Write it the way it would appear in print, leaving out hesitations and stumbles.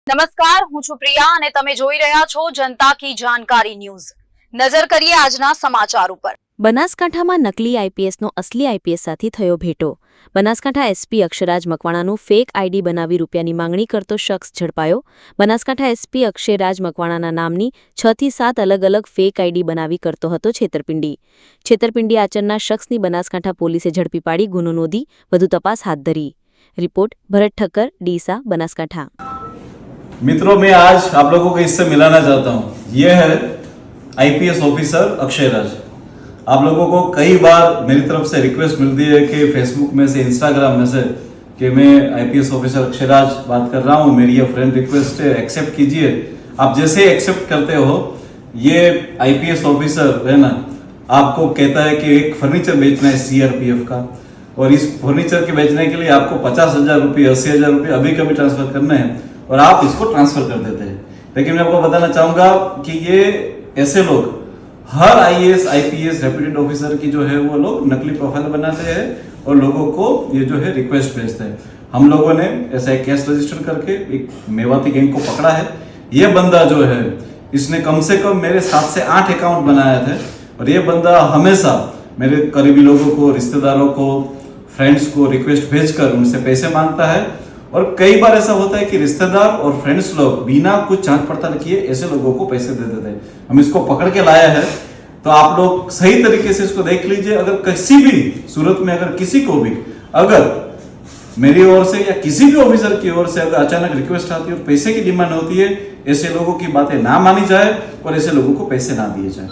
નમસ્કાર, હું છું પ્રિયા અને તમે જોઈ રહ્યા છો જનતા કી જાણકારી ન્યૂઝ। નજર કરીએ આજના સમાચાર ઉપર। બનાસકાંઠામાં નકલી આઈપીએસનો અસલી આઈપીએસ સાથે થયો ભેટો। બનાસકાંઠા એસપી અક્ષયરાજ મકવાણાનું ફેક આઈડી બનાવી રૂપિયાની માંગણી કરતો શખ્સ ઝડપાયો। બનાસકાંઠા એસપી અક્ષયરાજ મકવાણાના નામની 6 થી 7 અલગ અલગ ફેક આઈડી બનાવી કરતો હતો છેતરપિંડી આચરનાર શખ્સની બનાસકાંઠા પોલીસે ઝડપી પાડી ગુનો નોંધી વધુ તપાસ હાથ ધરી। रिपोर्ट भरत ठक्कर, डीसा, बनासकांठा। मित्रों, मैं आज आप लोगों को इससे मिलाना चाहता हूँ। यह है आईपीएस ऑफिसर अक्षयराज। आप लोगों को कई बार मेरी तरफ से रिक्वेस्ट मिलती है कि फेसबुक में से, इंस्टाग्राम में से, कि मैं आईपीएस ऑफिसर अक्षयराज बात कर रहा हूँ, मेरी ये फ्रेंड रिक्वेस्ट है, एक्सेप्ट कीजिए। आप जैसे ही एक्सेप्ट करते हो, ये आईपीएस ऑफिसर है ना, आपको कहता है कि एक फर्नीचर बेचना है सीआरपीएफ का, और इस फर्नीचर के बेचने के लिए आपको 50,000 रुपये, 80,000 रुपये अभी कभी ट्रांसफर करने हैं, और आप इसको ट्रांसफर कर देते हैं। लेकिन मैं आपको बताना चाहूंगा कि ये ऐसे लोग हर आईएएस आईपीएस रेप्यूटेड ऑफिसर की जो है वो लोग नकली प्रोफाइल बनाते हैं और लोगों को ये जो है रिक्वेस्ट भेजते हैं। हम लोगों ने ऐसा एक केस रजिस्टर करके एक मेवाती गैंग को पकड़ा है। ये बंदा जो है, इसने कम से कम मेरे 7 से 8 अकाउंट बनाए थे, और ये बंदा हमेशा मेरे करीबी लोगों को, रिश्तेदारों को, फ्रेंड्स को रिक्वेस्ट भेजकर उनसे पैसे मांगता है। और कई बार ऐसा होता है कि रिश्तेदार और फ्रेंड्स लोग बिना कुछ जांच पड़ताल किए ऐसे लोगों को पैसे दे देते हैं। हम इसको पकड़ के लाया है, तो आप लोग सही तरीके से इसको देख लीजिए। अगर किसी भी सूरत में अगर किसी को भी अगर मेरी ओर से या किसी भी ऑफिसर की ओर से अगर अचानक रिक्वेस्ट आती है और पैसे की डिमांड होती है, ऐसे लोगों की बातें ना मानी जाए और ऐसे लोगों को पैसे ना दिए जाए।